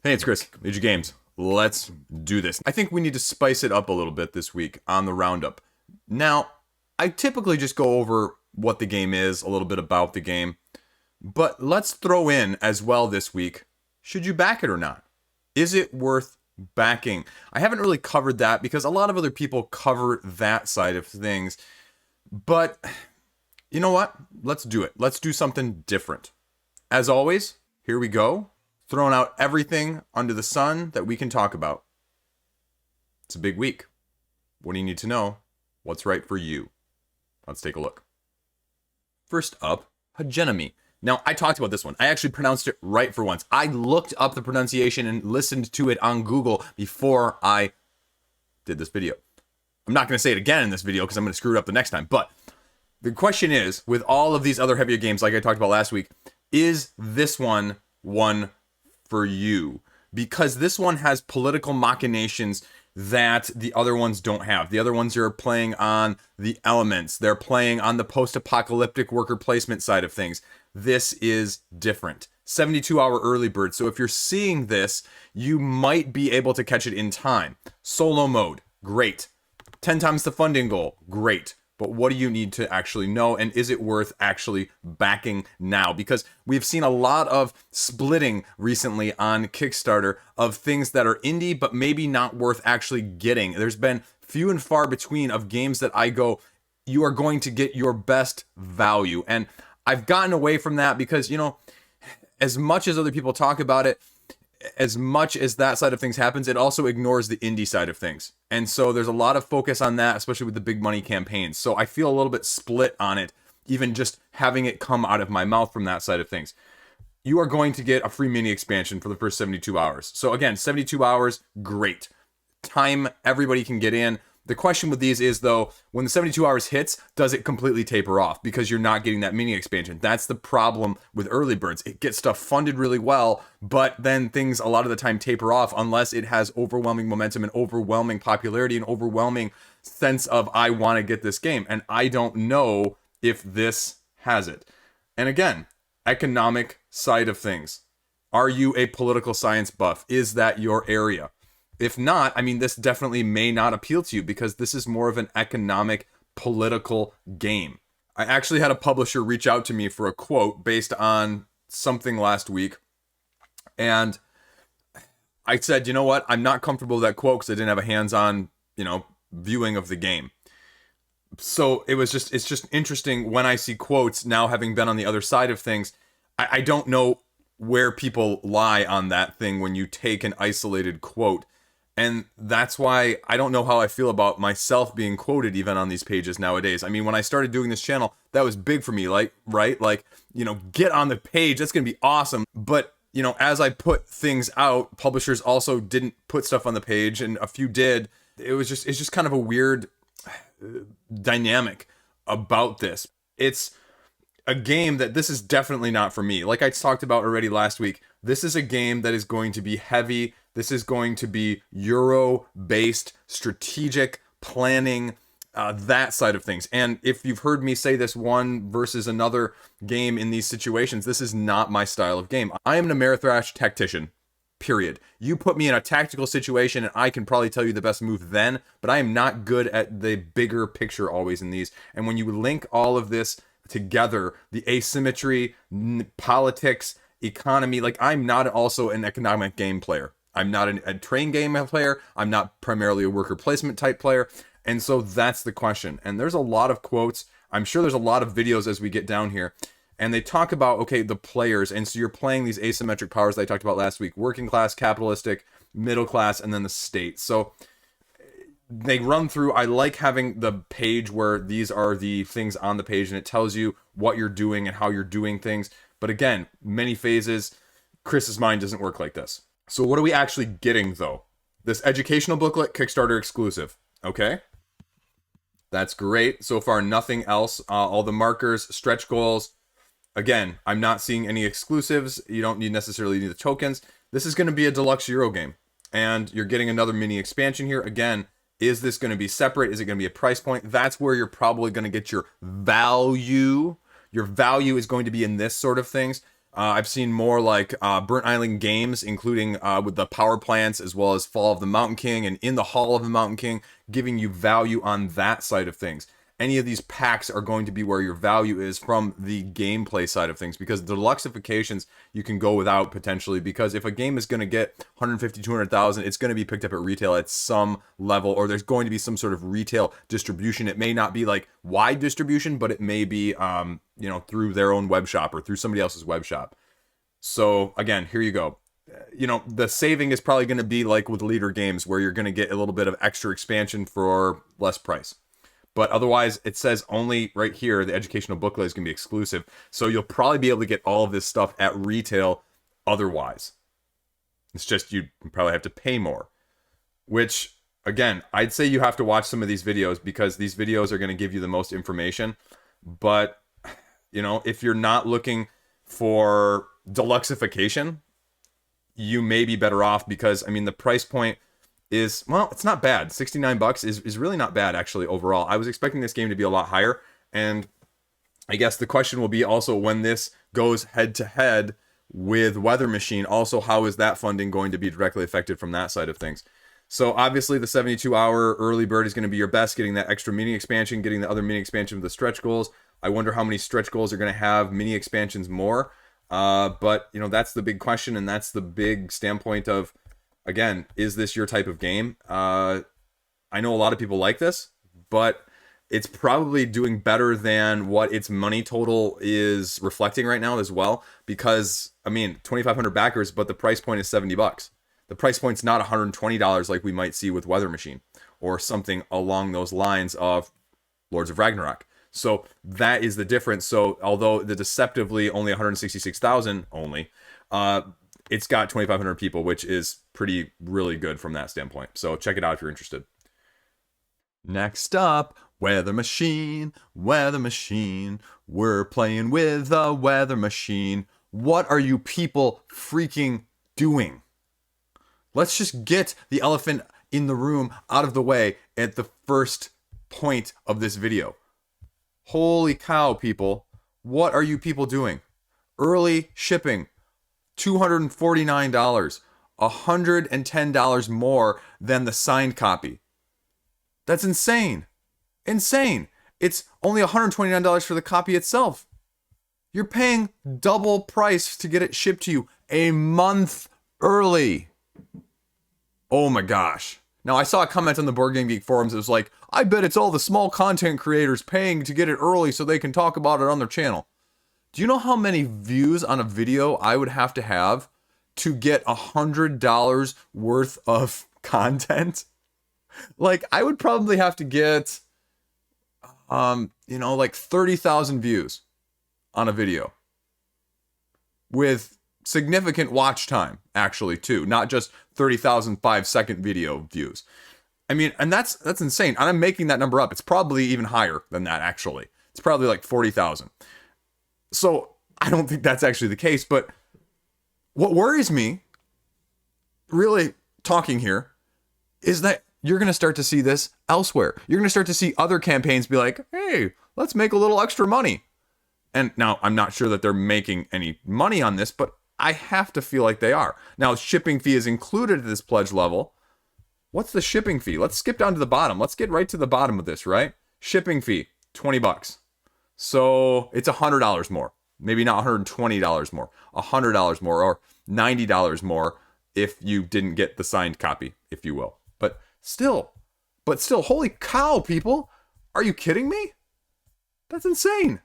Hey, it's Chris, Liege Games. Let's do this. I think we need to spice it up a little bit this week on the roundup. Now, I typically just go over what the game is, a little bit about the game, but let's throw in as well this week, should you back it or not? Is it worth backing? I haven't really covered that because a lot of other people cover that side of things, but you know what? Let's do it. Let's do something different. As always, here we go. Throwing out everything under the sun that we can talk about. It's a big week. What do you need to know? What's right for you? Let's take a look. First up, Hegemony. Now, I talked about this one. I actually pronounced it right for once. I looked up the pronunciation and listened to it on Google before I did this video. I'm not going to say it again in this video because I'm going to screw it up the next time. But the question is, with all of these other heavier games like I talked about last week, is this one for you? Because this one has political machinations that the other ones don't have. The other ones are playing on the elements. They're playing on the post-apocalyptic worker placement side of things. This is different. 72-hour early bird. So if you're seeing this, you might be able to catch it in time. Solo mode, great. 10 times the funding goal, great. But what do you need to actually know? And is it worth actually backing now? Because we've seen a lot of splitting recently on Kickstarter of things that are indie, but maybe not worth actually getting. There's been few and far between of games that I go, you are going to get your best value. And I've gotten away from that because, you know, as much as other people talk about it, as much as that side of things happens, it also ignores the indie side of things. And so there's a lot of focus on that, especially with the big money campaigns. So I feel a little bit split on it, even just having it come out of my mouth from that side of things. You are going to get a free mini expansion for the first 72 hours. So again, 72 hours, great. Time everybody can get in. The question with these is, though, when the 72 hours hits, does it completely taper off? Because you're not getting that mini expansion. That's the problem with early birds. It gets stuff funded really well, but then things a lot of the time taper off unless it has overwhelming momentum and overwhelming popularity and overwhelming sense of, I want to get this game. And I don't know if this has it. And again, economic side of things. Are you a political science buff? Is that your area? If not, I mean, this definitely may not appeal to you because this is more of an economic, political game. I actually had a publisher reach out to me for a quote based on something last week. And I said, you know what? I'm not comfortable with that quote because I didn't have a hands-on, viewing of the game. So it's just interesting when I see quotes now, having been on the other side of things. I don't know where people lie on that thing when you take an isolated quote. And that's why I don't know how I feel about myself being quoted even on these pages nowadays. I mean, when I started doing this channel, that was big for me, get on the page, that's going to be awesome. But, as I put things out, publishers also didn't put stuff on the page and a few did. It's just kind of a weird dynamic about this. It's a game that this is definitely not for me. Like I talked about already last week, this is a game that is going to be heavy. This is going to be Euro-based strategic planning, that side of things. And if you've heard me say this one versus another game in these situations, this is not my style of game. I am an Amerithrash tactician, period. You put me in a tactical situation and I can probably tell you the best move then, but I am not good at the bigger picture always in these. And when you link all of this together, the asymmetry, politics, economy, I'm not also an economic game player. I'm not a train game player. I'm not primarily a worker placement type player. And so that's the question. And there's a lot of quotes. I'm sure there's a lot of videos as we get down here. And they talk about, okay, the players. And so you're playing these asymmetric powers that I talked about last week. Working class, capitalistic, middle class, and then the state. So they run through. I like having the page where these are the things on the page. And it tells you what you're doing and how you're doing things. But again, many phases. Chris's mind doesn't work like this. So what are we actually getting, though? This educational booklet, Kickstarter exclusive. Okay? That's great. So far, nothing else. All the markers, stretch goals. Again, I'm not seeing any exclusives. You don't necessarily need the tokens. This is going to be a deluxe Euro game. And you're getting another mini expansion here. Again, is this going to be separate? Is it going to be a price point? That's where you're probably going to get your value. Your value is going to be in this sort of things. I've seen more like Burnt Island games, including with the power plants as well as Fall of the Mountain King and In the Hall of the Mountain King, giving you value on that side of things. Any of these packs are going to be where your value is from the gameplay side of things, because the deluxifications you can go without potentially, because if a game is going to get 150, 200,000, it's going to be picked up at retail at some level, or there's going to be some sort of retail distribution. It may not be like wide distribution, but it may be, through their own web shop or through somebody else's web shop. So again, here you go. The saving is probably going to be like with leader games, where you're going to get a little bit of extra expansion for less price. But otherwise, it says only right here, the educational booklet is going to be exclusive. So you'll probably be able to get all of this stuff at retail otherwise. It's just you probably have to pay more. Which, again, I'd say you have to watch some of these videos, because these videos are going to give you the most information. But, if you're not looking for deluxification, you may be better off, because, the price point is, well, it's not bad. $69 is really not bad, actually, overall. I was expecting this game to be a lot higher, and I guess the question will be also, when this goes head-to-head with Weather Machine, also, how is that funding going to be directly affected from that side of things? So, obviously, the 72-hour early bird is going to be your best, getting that extra mini expansion, getting the other mini expansion with the stretch goals. I wonder how many stretch goals are going to have mini expansions more. But, that's the big question, and that's the big standpoint of, again, is this your type of game? I know a lot of people like this, but it's probably doing better than what its money total is reflecting right now as well. Because, 2,500 backers, but the price point is $70. The price point's not $120 like we might see with Weather Machine, or something along those lines of Lords of Ragnarok. So that is the difference. So although the deceptively only 166,000 only, it's got 2,500 people, which is really good from that standpoint. So check it out if you're interested. Next up, Weather Machine. Weather Machine. We're playing with the Weather Machine. What are you people freaking doing? Let's just get the elephant in the room out of the way at the first point of this video. Holy cow, people. What are you people doing? Early shipping. $249, $110 more than the signed copy. That's insane. Insane. It's only $129 for the copy itself. You're paying double price to get it shipped to you a month early. Oh my gosh. Now, I saw a comment on the Board Game Geek forums. It was like, I bet it's all the small content creators paying to get it early so they can talk about it on their channel. Do you know how many views on a video I would have to get $100 worth of content? Like, I would probably have to get, 30,000 views on a video. With significant watch time, actually, too. Not just 30,000 5-second video views. And that's insane. And I'm making that number up. It's probably even higher than that, actually. It's probably like 40,000. So, I don't think that's actually the case, but what worries me, really talking here, is that you're going to start to see this elsewhere. You're going to start to see other campaigns be like, hey, let's make a little extra money. And now, I'm not sure that they're making any money on this, but I have to feel like they are. Now, shipping fee is included at this pledge level. What's the shipping fee? Let's skip down to the bottom. Let's get right to the bottom of this, right? Shipping fee, $20. So it's $100 more. Maybe not $120 more. $100 more, or $90 more if you didn't get the signed copy, if you will. But still, holy cow, people. Are you kidding me? That's insane.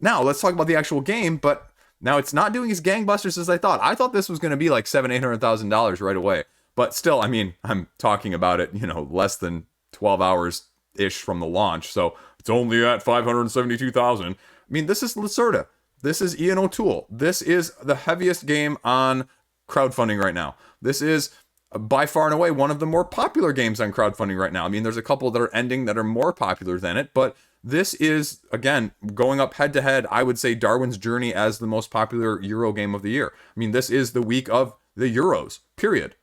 Now let's talk about the actual game, but now it's not doing as gangbusters as I thought. I thought this was going to be like $700,000-$800,000 right away. But still, I'm talking about it, less than 12 hours-ish from the launch. So it's only at 572,000. This is Lacerda. This is Ian O'Toole. This is the heaviest game on crowdfunding right now. This is by far and away one of the more popular games on crowdfunding right now. There's a couple that are ending that are more popular than it, but this is, again, going up head to head. I would say Darwin's Journey as the most popular Euro game of the year. This is the week of the Euros, period.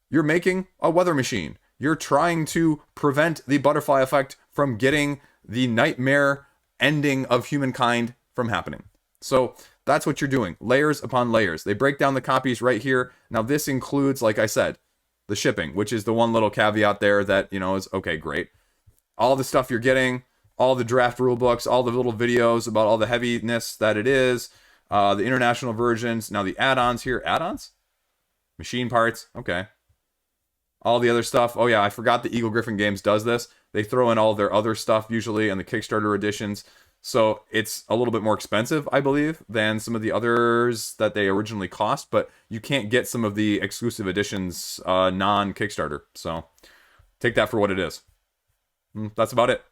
You're making a weather machine. You're trying to prevent the butterfly effect from getting the nightmare ending of humankind from happening. So that's what you're doing, layers upon layers. They break down the copies right here. Now this includes, like I said, the shipping, which is the one little caveat there that, you know, is okay, great. All the stuff you're getting, all the draft rule books, all the little videos about all the heaviness that it is, the international versions. Now the add-ons here, add-ons? Machine parts, okay. All the other stuff. Oh yeah, I forgot the Eagle Griffin Games does this. They throw in all their other stuff usually in the Kickstarter editions. So it's a little bit more expensive, I believe, than some of the others that they originally cost. But you can't get some of the exclusive editions non-Kickstarter. So take that for what it is. That's about it.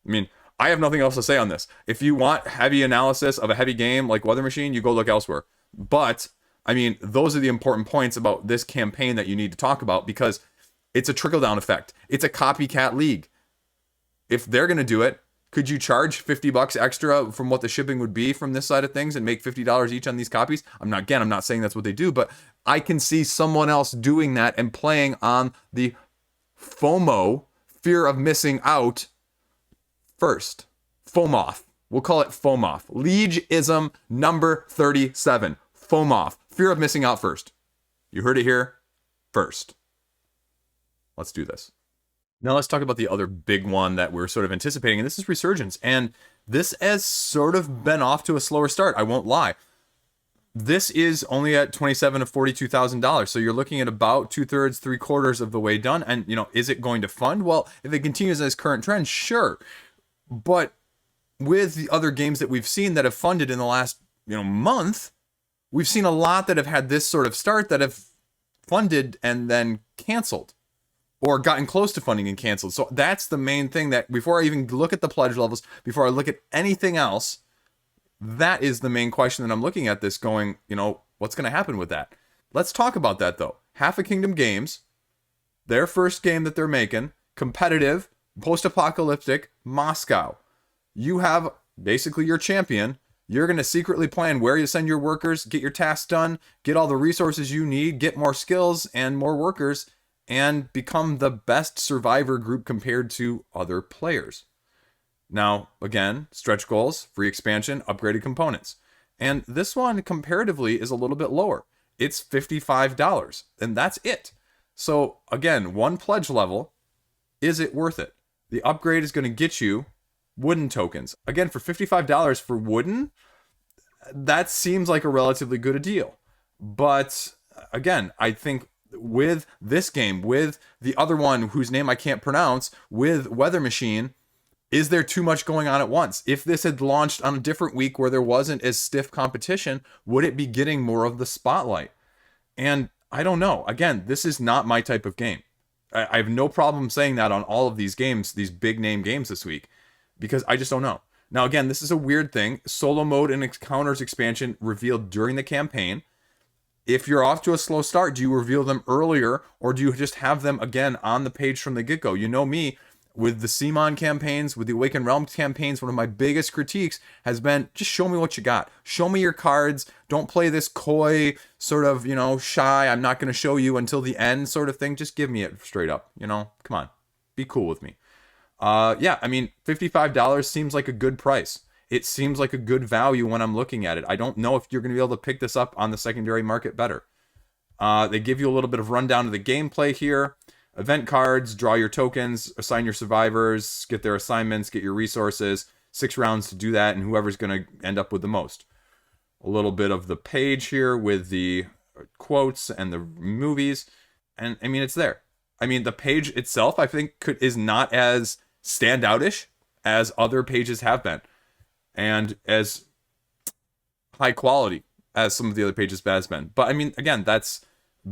I mean, I have nothing else to say on this. If you want heavy analysis of a heavy game like Weather Machine, you go look elsewhere. But, I mean, those are the important points about this campaign that you need to talk about, because it's a trickle-down effect. It's a copycat league. If they're going to do it, could you charge $50 extra from what the shipping would be from this side of things and make $50 each on these copies? I'm not saying that's what they do, but I can see someone else doing that and playing on the FOMO, fear of missing out, first. FOMOF. We'll call it FOMOF. Liege-ism number 37. FOMOF. Fear of missing out first. You heard it here first. Let's do this. Now let's talk about the other big one that we're sort of anticipating, and this is Resurgence. And this has sort of been off to a slower start, I won't lie. This is only at $27,000 to $42,000, so you're looking at about 2/3, 3/4 of the way done. And, you know, is it going to fund? Well, if it continues as current trend, sure. But with the other games that we've seen that have funded in the last, month, we've seen a lot that have had this sort of start that have funded and then canceled, or gotten close to funding and canceled. So that's the main thing that, before I even look at the pledge levels, before I look at anything else, that is the main question that I'm looking at this going, what's going to happen with that? Let's talk about that though. Half a Kingdom Games, their first game that they're making, competitive, post-apocalyptic, Moscow. You have basically your champion. You're going to secretly plan where you send your workers, get your tasks done, get all the resources you need, get more skills and more workers, and become the best survivor group compared to other players. Now, again, stretch goals, free expansion, upgraded components. And this one, comparatively, is a little bit lower. It's $55, and that's it. So, again, one pledge level, is it worth it? The upgrade is going to get you wooden tokens. Again, for $55 for wooden, that seems like a relatively good deal. But, again, I think with this game, with the other one whose name I can't pronounce, with Weather Machine, is there too much going on at once? If this had launched on a different week where there wasn't as stiff competition, would it be getting more of the spotlight? And I don't know. Again, this is not my type of game. I have no problem saying that on all of these games, these big name games this week, because I just don't know. Now, again, this is a weird thing. Solo mode and encounters expansion revealed during the campaign. If you're off to a slow start, do you reveal them earlier, or do you just have them again on the page from the get-go? You know me, with the CMON campaigns, with the Awakened Realms campaigns, one of my biggest critiques has been, just show me what you got. Show me your cards. Don't play this coy, sort of, shy, I'm not going to show you until the end sort of thing. Just give me it straight up, come on. Be cool with me. Yeah, I mean, $55 seems like a good price. It seems like a good value when I'm looking at it. I don't know if you're going to be able to pick this up on the secondary market better. They give you a little bit of rundown of the gameplay here. Event cards, draw your tokens, assign your survivors, get their assignments, get your resources. 6 rounds to do that, and whoever's going to end up with the most. A little bit of the page here with the quotes and the movies. And, I mean, it's there. I mean, the page itself, I think, is not as standoutish as other pages have been, and as high quality as some of the other pages has been. But I mean, again, that's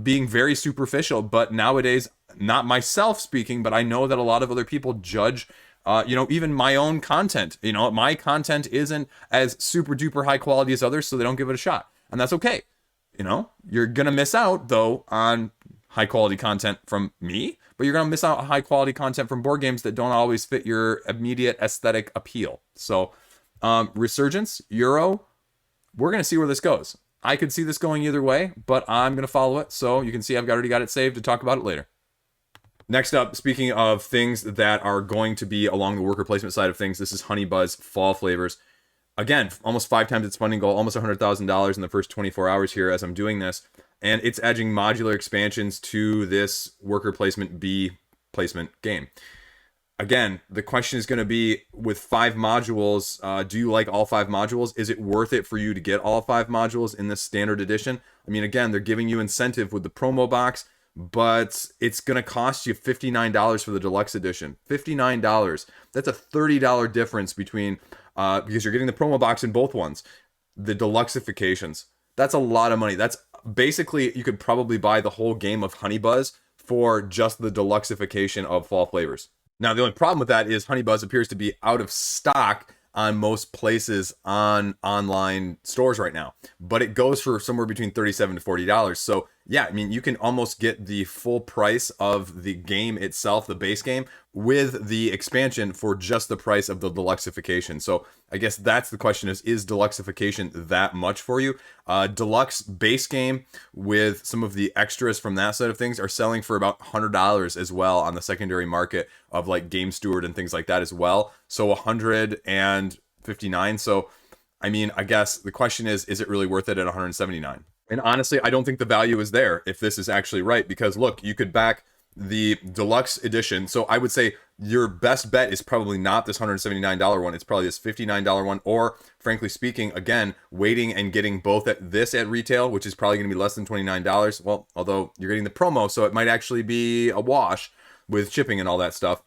being very superficial. But nowadays, not myself speaking, but I know that a lot of other people judge, even my own content. My content isn't as super duper high quality as others, so they don't give it a shot. And that's okay. You're going to miss out, though, on high quality content from me, but you're going to miss out on high quality content from board games that don't always fit your immediate aesthetic appeal. So, Resurgence, Euro, we're going to see where this goes. I could see this going either way, but I'm going to follow it. So you can see I've already got it saved to talk about it later. Next up, speaking of things that are going to be along the worker placement side of things, this is Honey Buzz Fall Flavors. Again, almost 5 times its funding goal, almost $100,000 in the first 24 hours here as I'm doing this. And it's adding modular expansions to this worker placement B placement game. Again, the question is going to be, with 5 modules, do you like all 5 modules? Is it worth it for you to get all 5 modules in this standard edition? I mean, again, they're giving you incentive with the promo box, but it's going to cost you $59 for the deluxe edition. $59. That's a $30 difference between, because you're getting the promo box in both ones. The deluxeifications. That's a lot of money. That's basically, you could probably buy the whole game of Honey Buzz for just the deluxeification of Fall Flavors. Now, the only problem with that is Honey Buzz appears to be out of stock on most places on online stores right now, but it goes for somewhere between $37 to $40. So yeah, I mean, you can almost get the full price of the game itself, the base game, with the expansion for just the price of the deluxeification. So I guess that's the question: is deluxeification that much for you? Deluxe base game with some of the extras from that side of things are selling for about $100 as well on the secondary market of like Game Steward and things like that as well. So $159. So I mean, I guess the question is it really worth it at $179? And honestly, I don't think the value is there if this is actually right, because look, you could back the deluxe edition. So I would say your best bet is probably not this $179 one. It's probably this $59 one, or frankly speaking, again, waiting and getting both at retail, which is probably going to be less than $29. Well, although you're getting the promo, so it might actually be a wash with shipping and all that stuff.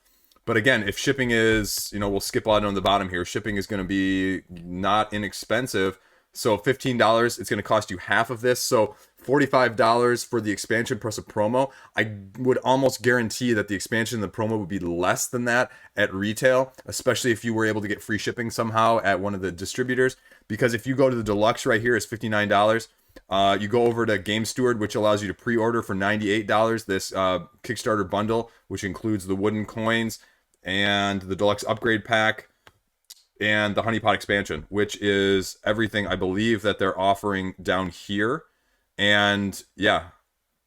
But again, if shipping is, we'll skip on the bottom here. Shipping is going to be not inexpensive. So $15, it's going to cost you half of this. So $45 for the expansion plus a promo. I would almost guarantee that the expansion and the promo would be less than that at retail, especially if you were able to get free shipping somehow at one of the distributors. Because if you go to the deluxe right here, it's $59. You go over to Game Steward, which allows you to pre-order for $98. This Kickstarter bundle, which includes the wooden coins and the deluxe upgrade pack and the honeypot expansion, which is everything I believe that they're offering down here. And yeah,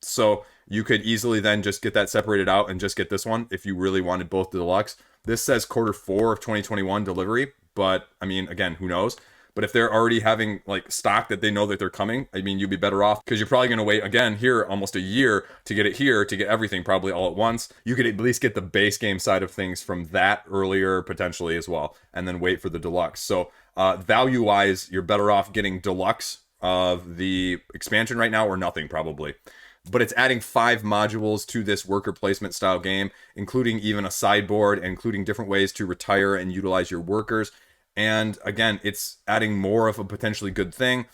so you could easily then just get that separated out and just get this one if you really wanted both the deluxe. This says Q4 of 2021 delivery, but I mean, again, who knows? But if they're already having like stock that they know that they're coming, I mean, you'd be better off, because you're probably going to wait again here almost a year to get it here, to get everything probably all at once. You could at least get the base game side of things from that earlier potentially as well, and then wait for the deluxe. So value wise, you're better off getting deluxe of the expansion right now, or nothing probably. But it's adding 5 modules to this worker placement style game, including even a sideboard, and including different ways to retire and utilize your workers. And again, it's adding more of a potentially good thing.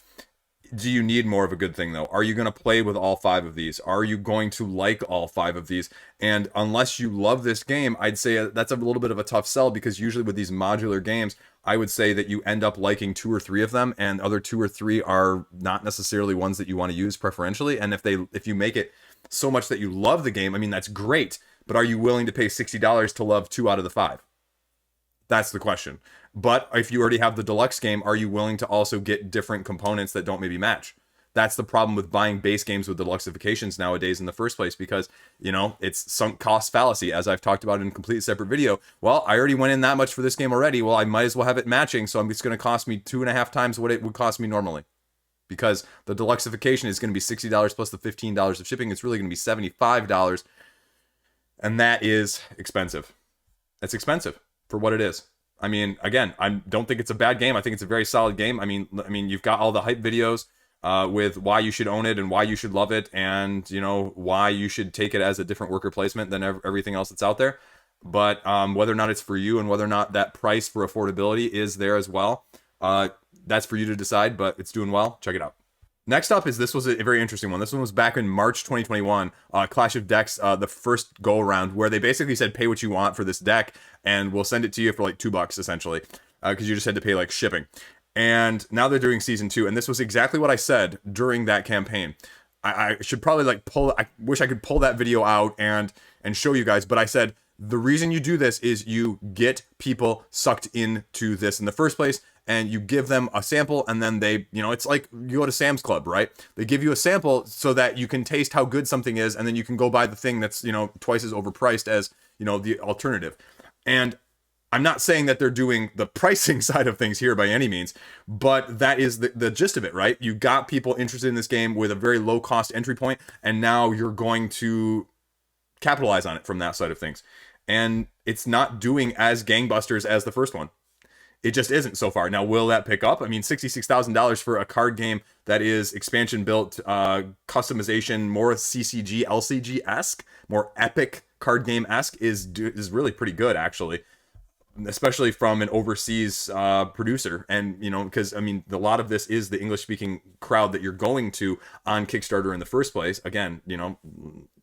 Do you need more of a good thing, though? Are you going to play with all 5 of these? Are you going to like all 5 of these? And unless you love this game, I'd say that's a little bit of a tough sell, because usually with these modular games, I would say that you end up liking 2 or 3 of them, and other 2 or 3 are not necessarily ones that you want to use preferentially. And if you make it so much that you love the game, I mean, that's great. But are you willing to pay $60 to love 2 out of the 5? That's the question. But if you already have the deluxe game, are you willing to also get different components that don't maybe match? That's the problem with buying base games with deluxeifications nowadays in the first place, because, it's sunk cost fallacy, as I've talked about in a complete separate video. Well, I already went in that much for this game already. Well, I might as well have it matching, so it's going to cost me 2.5 times what it would cost me normally. Because the deluxeification is going to be $60 plus the $15 of shipping. It's really going to be $75. And that is expensive. It's expensive for what it is. I mean, again, I don't think it's a bad game. I think it's a very solid game. I mean, you've got all the hype videos with why you should own it and why you should love it, and why you should take it as a different worker placement than everything else that's out there. But whether or not it's for you, and whether or not that price for affordability is there as well, that's for you to decide. But it's doing well. Check it out. Next up this was a very interesting one. This one was back in March 2021, Clash of Decks, the first go around, where they basically said, pay what you want for this deck, and we'll send it to you for like $2 essentially, because you just had to pay like shipping. And now they're doing season 2, and this was exactly what I said during that campaign. I should probably I wish I could pull that video out and show you guys, but I said, the reason you do this is you get people sucked into this in the first place, and you give them a sample, and then they, it's like you go to Sam's Club, right? They give you a sample so that you can taste how good something is, and then you can go buy the thing that's, twice as overpriced as, the alternative. And I'm not saying that they're doing the pricing side of things here by any means, but that is the gist of it, right? You got people interested in this game with a very low cost entry point, and now you're going to capitalize on it from that side of things. And it's not doing as gangbusters as the first one. It just isn't so far. Now, will that pick up? I mean, $66,000 for a card game that is expansion built, customization, more CCG, LCG-esque, more epic card game-esque is really pretty good, actually. Especially from an overseas producer. And, you know, because, I mean, a lot of this is the English-speaking crowd that you're going to on Kickstarter in the first place. Again, you know,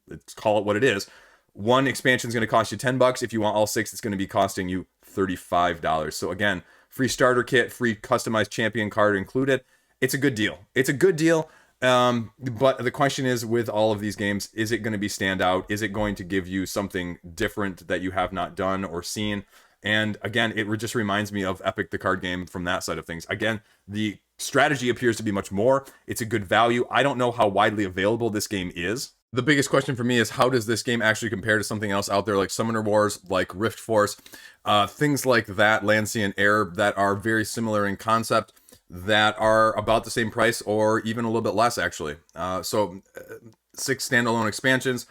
let's call it what it is. One expansion is going to cost you $10. If you want all 6, it's going to be costing you $35. So again, free starter kit, free customized champion card included. It's a good deal. It's a good deal. But the question is, with all of these games, is it going to be standout? Is it going to give you something different that you have not done or seen? And again, it just reminds me of Epic, the card game, from that side of things. Again, the strategy appears to be much more. It's a good value. I don't know how widely available this game is. The biggest question for me is, how does this game actually compare to something else out there like Summoner Wars, like Rift Force, things like that, Land, Sea, and Air, that are very similar in concept, that are about the same price or even a little bit less, actually. 6 standalone expansions.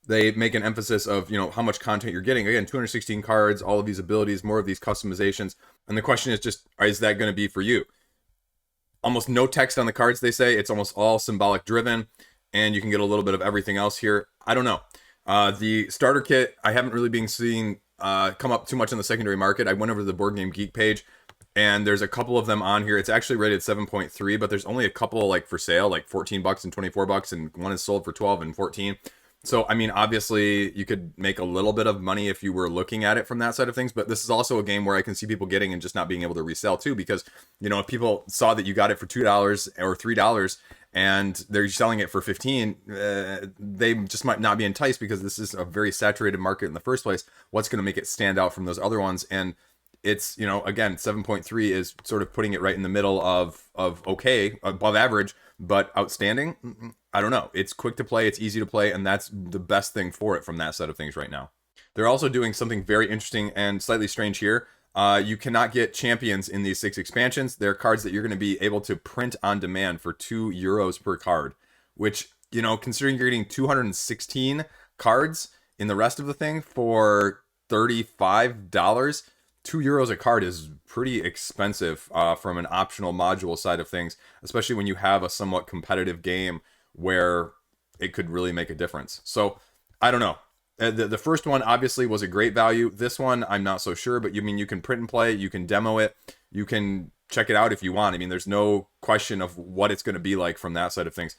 They make an emphasis of, you know, how much content you're getting. Again, 216 cards, all of these abilities, more of these customizations. And the question is just, is that going to be for you? Almost no text on the cards, they say. It's almost all symbolic driven, and you can get a little bit of everything else here. I don't know. The starter kit, I haven't really been seeing come up too much in the secondary market. I went over to the Board Game Geek page, and there's a couple of them on here. It's actually rated 7.3, but there's only a couple like for sale, like $14 and $24, and one is sold for 12 and 14. So, I mean, obviously, you could make a little bit of money if you were looking at it from that side of things, but this is also a game where I can see people getting and just not being able to resell, too, because, you know, if people saw that you got it for $2 or $3 and they're selling it for $15, they just might not be enticed because this is a very saturated market in the first place. What's going to make it stand out from those other ones? And it's, you know, again, 7.3 is sort of putting it right in the middle of okay, above average, but outstanding. I don't know. It's quick to play, it's easy to play, and that's the best thing for it from that side of things right now. They're also doing something very interesting and slightly strange here. You cannot get champions in these 6 expansions. They're cards that you're going to be able to print on demand for €2 per card, which, you know, considering you're getting 216 cards in the rest of the thing for $35, €2 a card is pretty expensive from an optional module side of things, especially when you have a somewhat competitive game where it could really make a difference. So I don't know. The first one obviously was a great value. This one, I'm not so sure, but you mean you can print and play, you can demo it, you can check it out if you want. I mean, there's no question of what it's going to be like from that side of things.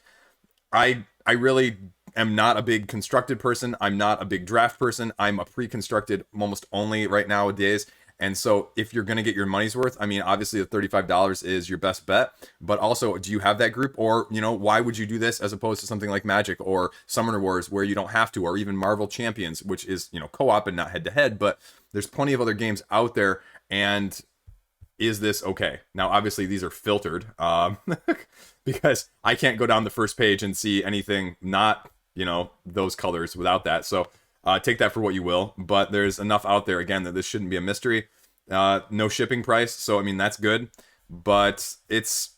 I really am not a big constructed person. I'm not a big draft person. I'm a pre-constructed almost only right nowadays. And so if you're going to get your money's worth, I mean, obviously the $35 is your best bet, but also, do you have that group? Or, you know, why would you do this as opposed to something like Magic or Summoner Wars where you don't have to, or even Marvel Champions, which is, you know, co-op and not head to head, but there's plenty of other games out there. And is this okay? Now, obviously these are filtered because I can't go down the first page and see anything not, you know, those colors without that. So take that for what you will, but there's enough out there, again, that this shouldn't be a mystery. No shipping price, so I mean, that's good, but it's,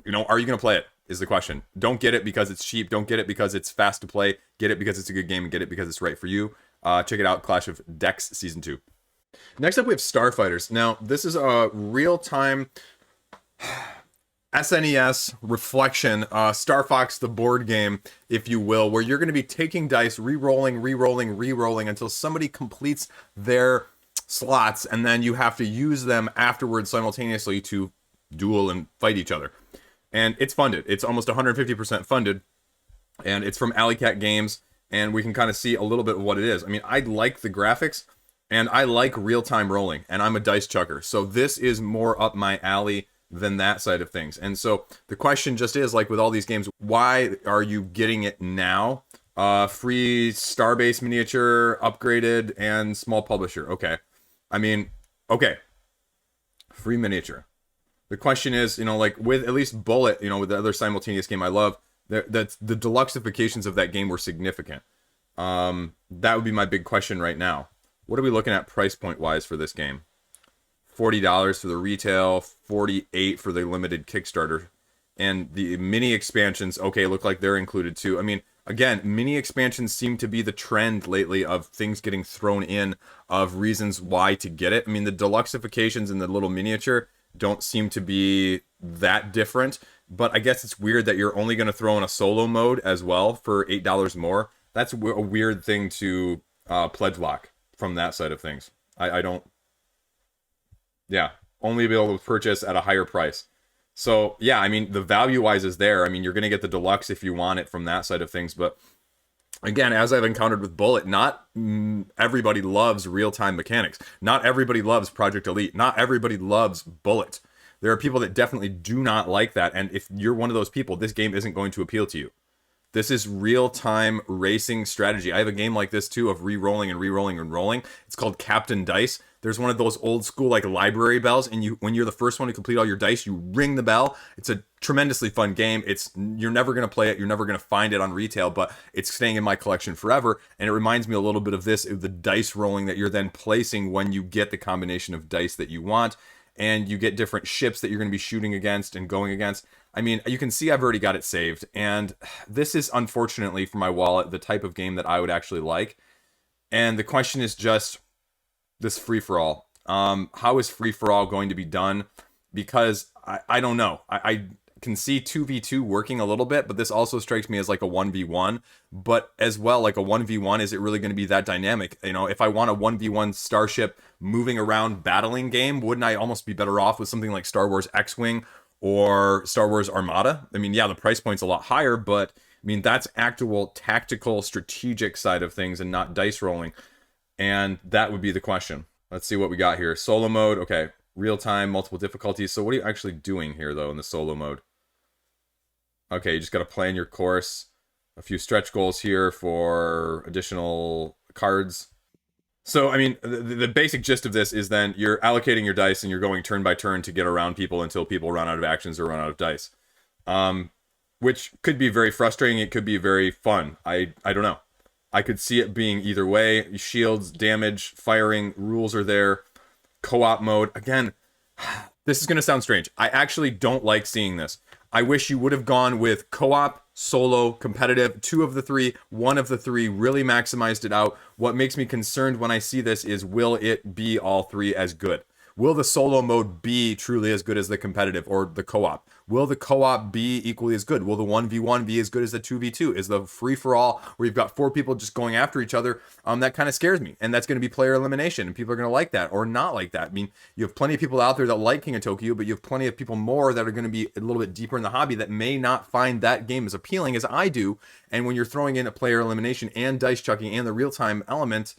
you know, are you going to play it is the question. Don't get it because it's cheap, don't get it because it's fast to play, get it because it's a good game, and get it because it's right for you. Check it out, Clash of Decks Season 2. Next up, we have Starfighters. Now, this is a real-time SNES reflection, Star Fox the board game, if you will, where you're going to be taking dice, re-rolling until somebody completes their slots, and then you have to use them afterwards simultaneously to duel and fight each other. And it's funded. It's almost 150% funded, and it's from Alley Cat Games, and we can kind of see a little bit of what it is. I mean, I like the graphics, and I like real-time rolling, and I'm a dice chucker, so this is more up my alley than that side of things. And so the question just is, like with all these games, why are you getting it now? Free Starbase miniature, upgraded, and small publisher. Okay. I mean, okay. Free miniature. The question is, you know, like with at least Bullet, you know, with the other simultaneous game I love, that's the deluxeifications of that game were significant. That would be my big question right now. What are we looking at price point wise for this game? $40 for the retail, $48 for the limited Kickstarter. And the mini expansions, okay, look like they're included too. I mean, again, mini expansions seem to be the trend lately of things getting thrown in, of reasons why to get it. I mean, the deluxeifications and the little miniature don't seem to be that different, but I guess it's weird that you're only going to throw in a solo mode as well for $8 more. That's a weird thing to pledge lock from that side of things. I don't... Yeah, only be able to purchase at a higher price. So, yeah, I mean, the value-wise is there. I mean, you're going to get the deluxe if you want it from that side of things. But, again, as I've encountered with Bullet, not everybody loves real-time mechanics. Not everybody loves Project Elite. Not everybody loves Bullet. There are people that definitely do not like that. And if you're one of those people, this game isn't going to appeal to you. This is real-time racing strategy. I have a game like this, too, of re-rolling and re-rolling and rolling. It's called Captain Dice. There's one of those old school like library bells, and when you're the first one to complete all your dice, you ring the bell. It's a tremendously fun game. You're never going to play it. You're never going to find it on retail, but it's staying in my collection forever. And it reminds me a little bit of this, of the dice rolling that you're then placing when you get the combination of dice that you want, and you get different ships that you're going to be shooting against and going against. I mean, you can see I've already got it saved, and this is, unfortunately, for my wallet, the type of game that I would actually like. And the question is just this free-for-all. How is free-for-all going to be done? Because I don't know. I can see 2v2 working a little bit, but this also strikes me as like a 1v1. But as well, like a 1v1, is it really going to be that dynamic? You know, if I want a 1v1 starship moving around battling game, wouldn't I almost be better off with something like Star Wars X-Wing or Star Wars Armada? I mean, yeah, the price point's a lot higher, but I mean, that's actual tactical, strategic side of things and not dice rolling. And that would be the question. Let's see what we got here. Solo mode. Okay. Real time, multiple difficulties. So what are you actually doing here, though, in the solo mode? Okay, you just got to plan your course. A few stretch goals here for additional cards. So, I mean, the basic gist of this is then you're allocating your dice and you're going turn by turn to get around people until people run out of actions or run out of dice. Which could be very frustrating. It could be very fun. I don't know. I could see it being either way. Shields, damage, firing, rules are there. Co-op mode. Again, this is going to sound strange. I actually don't like seeing this. I wish you would have gone with co-op, solo, competitive, 2 of the 3, 1 of the 3, really maximized it out. What makes me concerned when I see this is, will it be all 3 as good? Will the solo mode be truly as good as the competitive or the co-op? Will the co-op be equally as good? Will the 1v1 be as good as the 2v2? Is the free-for-all where you've got 4 people just going after each other? That kind of scares me. And that's going to be player elimination. And people are going to like that or not like that. I mean, you have plenty of people out there that like King of Tokyo, but you have plenty of people more that are going to be a little bit deeper in the hobby that may not find that game as appealing as I do. And when you're throwing in a player elimination and dice chucking and the real-time element,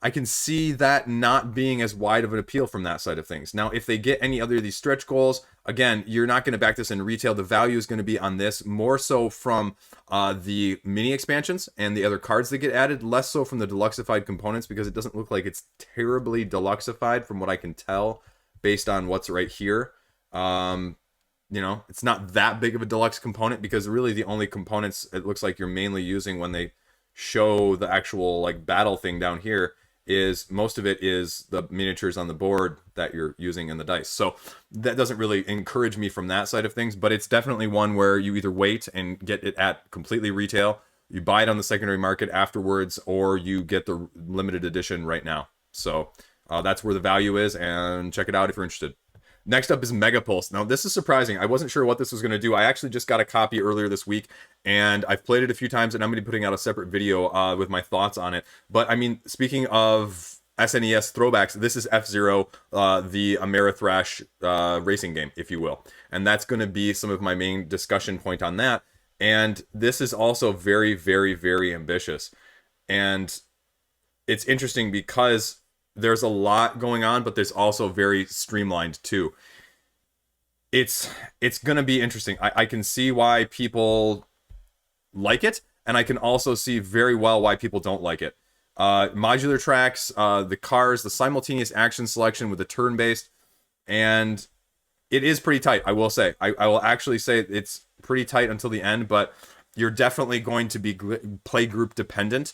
I can see that not being as wide of an appeal from that side of things. Now, if they get any other of these stretch goals, again, you're not going to back this in retail. The value is going to be on this more so from the mini expansions and the other cards that get added, less so from the deluxeified components, because it doesn't look like it's terribly deluxeified from what I can tell based on what's right here. You know, it's not that big of a deluxe component, because really the only components it looks like you're mainly using when they show the actual like battle thing down here is most of it is the miniatures on the board that you're using in the dice. So that doesn't really encourage me from that side of things, but it's definitely one where you either wait and get it at completely retail, you buy it on the secondary market afterwards, or you get the limited edition right now. So that's where the value is, and check it out if you're interested. Next up is Megapulse. Now, this is surprising. I wasn't sure what this was going to do. I actually just got a copy earlier this week, and I've played it a few times, and I'm going to be putting out a separate video with my thoughts on it. But, I mean, speaking of SNES throwbacks, this is F-Zero, the Amerithrash racing game, if you will. And that's going to be some of my main discussion point on that. And this is also very, very, very ambitious. And it's interesting because there's a lot going on, but there's also very streamlined too. It's going to be interesting. I can see why people like it, and I can also see very well why people don't like it. Modular tracks, the cars, the simultaneous action selection with the turn-based, and it is pretty tight, I will say. I will actually say it's pretty tight until the end, but you're definitely going to be play group dependent.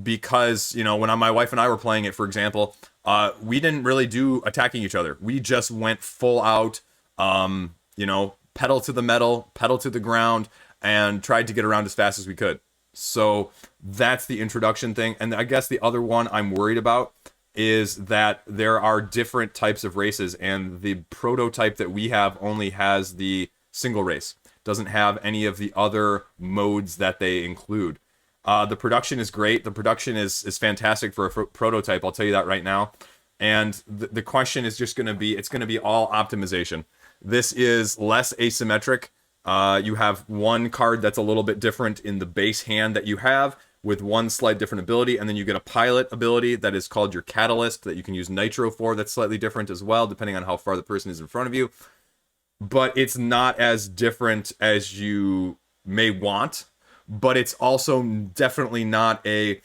because, you know, when my wife and I were playing it, for example, we didn't really do attacking each other. We just went full out, you know, pedal to the metal, pedal to the ground, and tried to get around as fast as we could. So that's the introduction thing. And I guess the other one I'm worried about is that there are different types of races, and the prototype that we have only has the single race, doesn't have any of the other modes that they include. The production is great. The production is fantastic for a prototype. I'll tell you that right now. And the question is just going to be, it's going to be all optimization. This is less asymmetric. You have one card that's a little bit different in the base hand that you have, with one slight different ability, and then you get a pilot ability that is called your Catalyst that you can use Nitro for, that's slightly different as well, depending on how far the person is in front of you. But it's not as different as you may want, but it's also definitely not a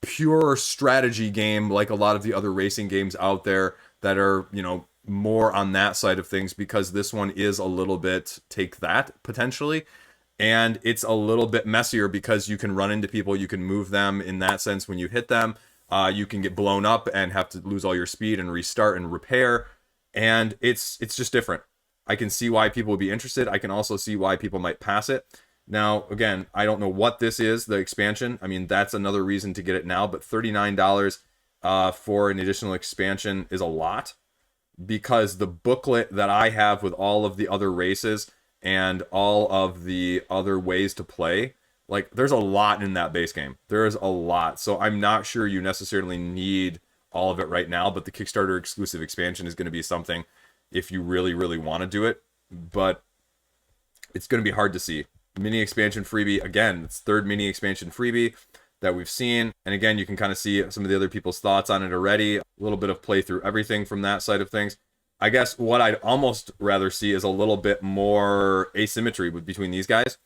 pure strategy game like a lot of the other racing games out there that are, you know, more on that side of things, because this one is a little bit take that potentially, and it's a little bit messier because you can run into people, you can move them in that sense when you hit them, you can get blown up and have to lose all your speed and restart and repair, and it's just different. I can see why people would be interested. I can also see why people might pass it. Now, again, I don't know what this is, the expansion. I mean, that's another reason to get it now, but $39 for an additional expansion is a lot, because the booklet that I have with all of the other races and all of the other ways to play, like, there's a lot in that base game. There's a lot. So I'm not sure you necessarily need all of it right now, but the Kickstarter exclusive expansion is going to be something if you really, really want to do it. But it's going to be hard to see. Mini expansion freebie, again, it's third mini expansion freebie that we've seen. And again, you can kind of see some of the other people's thoughts on it already. A little bit of play through everything from that side of things. I guess what I'd almost rather see is a little bit more asymmetry between these guys.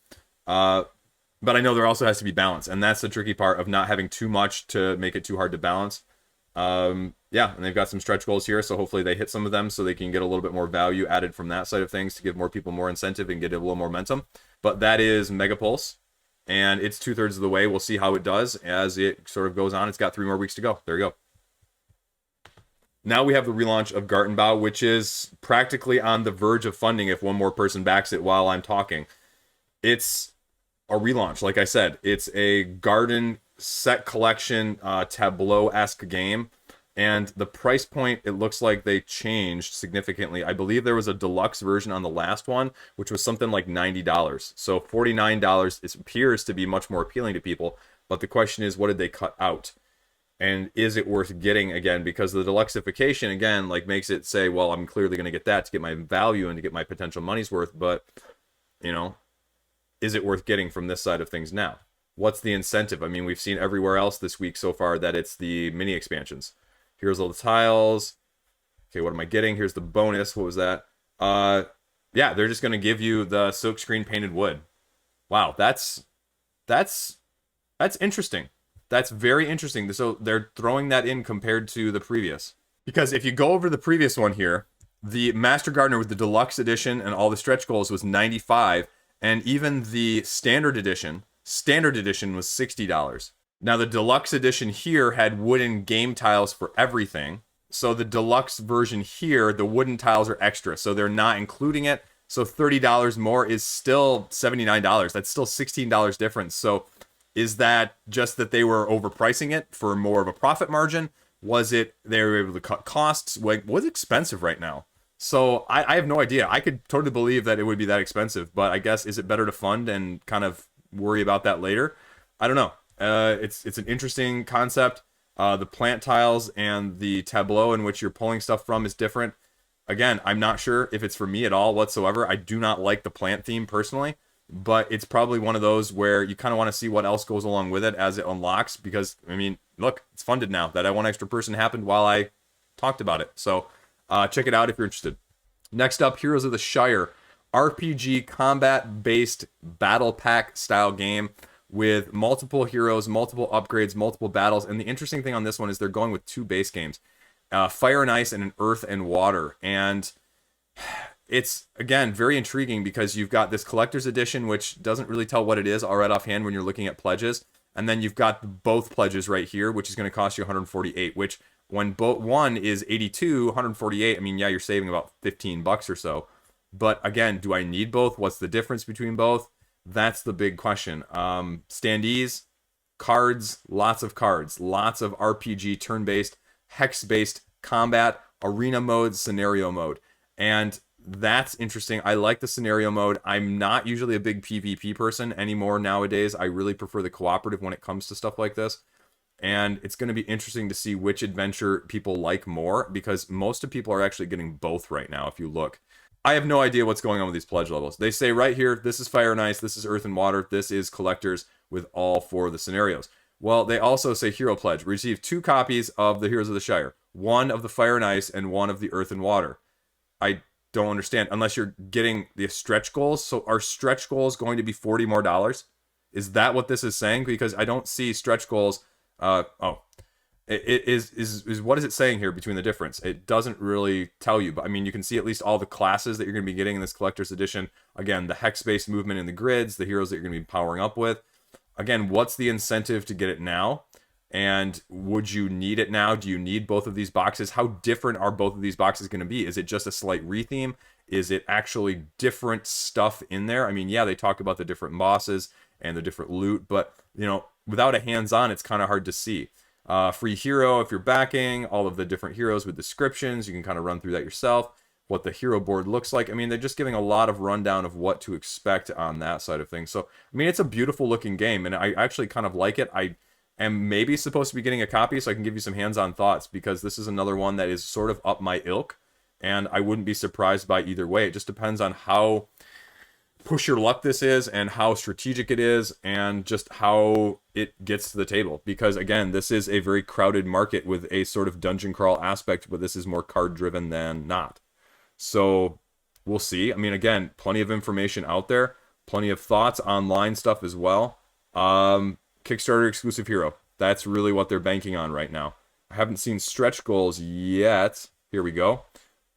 But I know there also has to be balance, and that's the tricky part of not having too much to make it too hard to balance. Yeah, and they've got some stretch goals here, so hopefully they hit some of them so they can get a little bit more value added from that side of things to give more people more incentive and get a little more momentum. But that is Megapulse, and it's 2/3 of the way. We'll see how it does as it sort of goes on. It's got 3 more weeks to go. There you go. Now we have the relaunch of Gartenbau, which is practically on the verge of funding if one more person backs it while I'm talking. It's a relaunch, like I said. It's a garden set collection tableau-esque game. And the price point, it looks like they changed significantly. I believe there was a deluxe version on the last one, which was something like $90. So $49 it appears to be much more appealing to people. But the question is, what did they cut out? And is it worth getting again? Because the deluxeification, again, like makes it say, well, I'm clearly going to get that to get my value and to get my potential money's worth. But, you know, is it worth getting from this side of things now? What's the incentive? I mean, we've seen everywhere else this week so far that it's the mini expansions. Here's all the tiles. Okay, what am I getting? Here's the bonus. What was that? Yeah, they're just going to give you the silkscreen painted wood. Wow, that's interesting. That's very interesting. So they're throwing that in compared to the previous. Because if you go over the previous one here, the Master Gardener with the deluxe edition and all the stretch goals was $95, and even the standard edition was $60. Now the deluxe edition here had wooden game tiles for everything. So the deluxe version here, the wooden tiles are extra, so they're not including it. So $30 more is still $79. That's still $16 difference. So is that just that they were overpricing it for more of a profit margin? Was it they were able to cut costs? Like, what's expensive right now? So I have no idea. I could totally believe that it would be that expensive, but I guess, is it better to fund and kind of worry about that later? I don't know. It's an interesting concept. The plant tiles and the tableau in which you're pulling stuff from is different. Again, I'm not sure if it's for me at all whatsoever. I do not like the plant theme personally, but it's probably one of those where you kind of want to see what else goes along with it as it unlocks, because, I mean, look, it's funded now. That one extra person happened while I talked about it. So check it out if you're interested. Next up, Heroes of the Shire, RPG combat-based battle pack style game with multiple heroes, multiple upgrades, multiple battles. And the interesting thing on this one is they're going with 2 base games, Fire and Ice and an Earth and Water. And it's, again, very intriguing because you've got this collector's edition, which doesn't really tell what it is all right offhand when you're looking at pledges. And then you've got both pledges right here, which is going to cost you 148, which when one is 82, 148, I mean, yeah, you're saving about 15 bucks or so. But again, do I need both? What's the difference between both? That's the big question. Standees, cards, lots of RPG, turn-based, hex-based, combat, arena mode, scenario mode. And that's interesting. I like the scenario mode. I'm not usually a big PvP person anymore nowadays. I really prefer the cooperative when it comes to stuff like this. And it's going to be interesting to see which adventure people like more, because most of people are actually getting both right now, if you look. I have no idea what's going on with these pledge levels. They say right here, this is Fire and Ice, this is Earth and Water, this is Collectors with all 4 of the scenarios. Well, they also say Hero Pledge. Receive 2 copies of the Heroes of the Shire. 1 of the Fire and Ice and 1 of the Earth and Water. I don't understand, unless you're getting the stretch goals. So are stretch goals going to be $40 more? Is that what this is saying? Because I don't see stretch goals. It is what is it saying here between the difference? It doesn't really tell you, but I mean, you can see at least all the classes that you're going to be getting in this collector's edition. Again, the hex-based movement in the grids, the heroes that you're going to be powering up with. Again, what's the incentive to get it now? And would you need it now? Do you need both of these boxes? How different are both of these boxes going to be? Is it just a slight retheme? Is it actually different stuff in there? I mean, yeah, they talk about the different bosses and the different loot, but, you know, without a hands-on, it's kind of hard to see. Free hero if you're backing, all of the different heroes with descriptions. You can kind of run through that yourself. What the hero board looks like. I mean, they're just giving a lot of rundown of what to expect on that side of things. So, I mean, it's a beautiful looking game, and I actually kind of like it. I am maybe supposed to be getting a copy so I can give you some hands-on thoughts, because this is another one that is sort of up my ilk, and I wouldn't be surprised by either way. It just depends on how push your luck this is, and how strategic it is, and just how it gets to the table. Because again, this is a very crowded market with a sort of dungeon crawl aspect, but this is more card driven than not. So we'll see. I mean, again, plenty of information out there, plenty of thoughts, online stuff as well. Kickstarter exclusive hero, that's really what they're banking on right now. I haven't seen stretch goals yet. Here we go.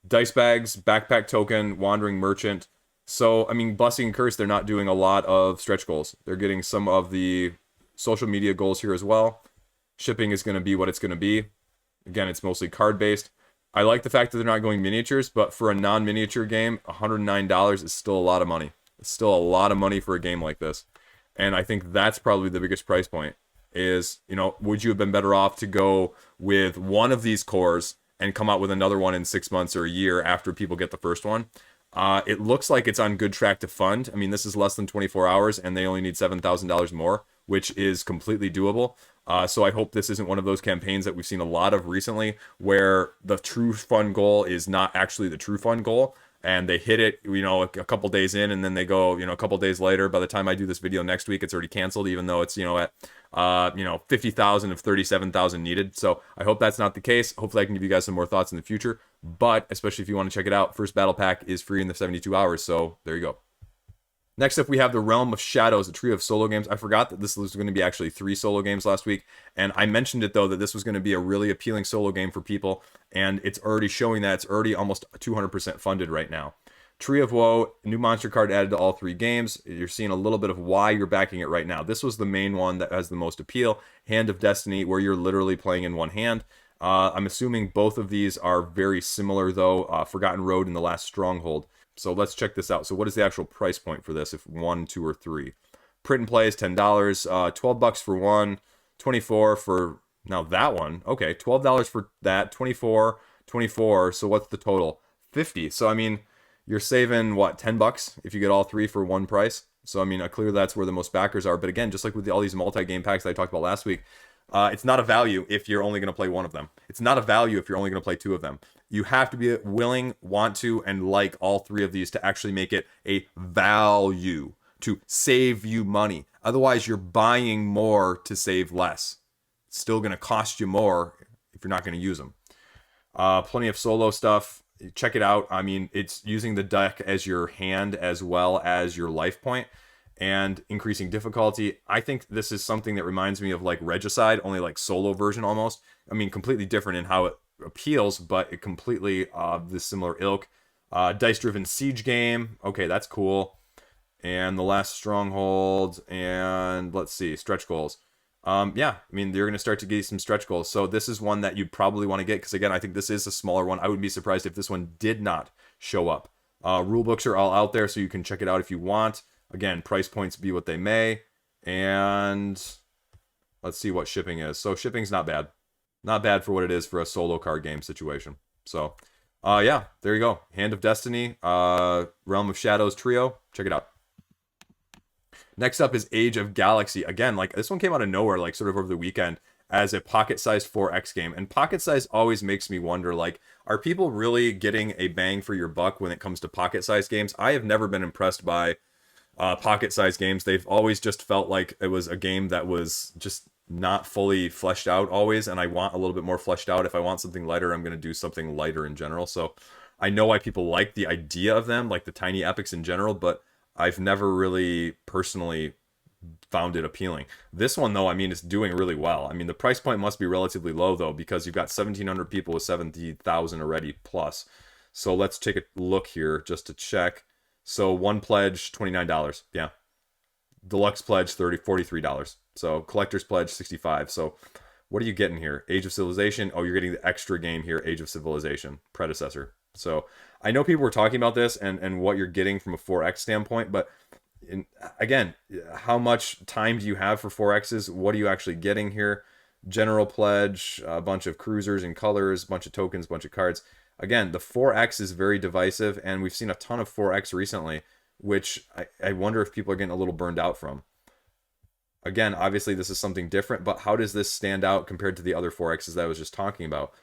Dice bags, backpack token, wandering merchant. So, I mean, Blessing and Curse, they're not doing a lot of stretch goals. They're getting some of the social media goals here as well. Shipping is going to be what it's going to be. Again, it's mostly card-based. I like the fact that they're not going miniatures, but for a non-miniature game, $109 is still a lot of money. It's still a lot of money for a game like this. And I think that's probably the biggest price point is, you know, would you have been better off to go with one of these cores and come out with another one in 6 months or a year after people get the first one? It looks like it's on good track to fund. I mean, this is less than 24 hours, and they only need $7,000 more, which is completely doable. So I hope this isn't one of those campaigns that we've seen a lot of recently, where the true fund goal is not actually the true fund goal, and they hit it, you know, a couple days in, and then they go, you know, a couple days later. By the time I do this video next week, it's already canceled, even though it's, you know, at 50,000 of 37,000 needed. So I hope that's not the case. Hopefully I can give you guys some more thoughts in the future. But especially if you want to check it out, first battle pack is free in the 72 hours. So there you go. Next up, we have the Realm of Shadows, a trio of solo games. I forgot that this was going to be actually 3 solo games last week, and I mentioned it, though, that this was going to be a really appealing solo game for people, and it's already showing that. It's already almost 200% funded right now. Tree of Woe, new monster card added to all 3 games. You're seeing a little bit of why you're backing it right now. This was the main one that has the most appeal. Hand of Destiny, where you're literally playing in one hand. I'm assuming both of these are very similar, though. Forgotten Road and The Last Stronghold. So let's check this out. So what is the actual price point for this, if 1, 2, or 3? Print and play is $10, $12 for one, $24 for, now that one, okay, $12 for that, $24, so what's the total? $50. So I mean, you're saving, what, $10 if you get all 3 for one price? So I mean, clearly that's where the most backers are. But again, just like with all these multi-game packs that I talked about last week, it's not a value if you're only going to play one of them. It's not a value if you're only going to play 2 of them. You have to be willing, want to, and like all 3 of these to actually make it a value, to save you money. Otherwise, you're buying more to save less. It's still going to cost you more if you're not going to use them. Plenty of solo stuff. Check it out. I mean, it's using the deck as your hand as well as your life point, and increasing difficulty. I think this is something that reminds me of like Regicide, only like solo version almost. I mean, completely different in how it appeals, but it completely the similar ilk. Dice-driven siege game. Okay, that's cool. And The Last Stronghold, and let's see, stretch goals. Yeah, I mean, you're going to start to get some stretch goals. So this is one that you'd probably want to get because, again, I think this is a smaller one. I would be surprised if this one did not show up. Rule books are all out there, so you can check it out if you want. Again, price points be what they may. And let's see what shipping is. So shipping's not bad. Not bad for what it is for a solo card game situation. So, yeah, there you go. Hand of Destiny, Realm of Shadows Trio. Check it out. Next up is Age of Galaxy. Again, like this one came out of nowhere, like sort of over the weekend as a pocket-sized 4X game. And pocket size always makes me wonder, like, are people really getting a bang for your buck when it comes to pocket-sized games? I have never been impressed by pocket-sized games. They've always just felt like it was a game that was just not fully fleshed out always, and I want a little bit more fleshed out. If I want something lighter, I'm going to do something lighter in general. So I know why people like the idea of them, like the tiny epics in general, but I've never really personally found it appealing. This one, though, I mean, it's doing really well. I mean, the price point must be relatively low, though, because you've got 1,700 people with 70,000 already plus. So let's take a look here just to check. So one pledge, $29. Yeah. Deluxe pledge, $43. So collector's pledge, $65. So what are you getting here? Age of Civilization. Oh, you're getting the extra game here, Age of Civilization, predecessor. So I know people were talking about this and what you're getting from a 4X standpoint, but again, how much time do you have for 4Xs? What are you actually getting here? General pledge, a bunch of cruisers and colors, a bunch of tokens, a bunch of cards. Again, the 4X is very divisive, and we've seen a ton of 4X recently, which I wonder if people are getting a little burned out from. Again, obviously this is something different, but how does this stand out compared to the other 4Xs that I was just talking about?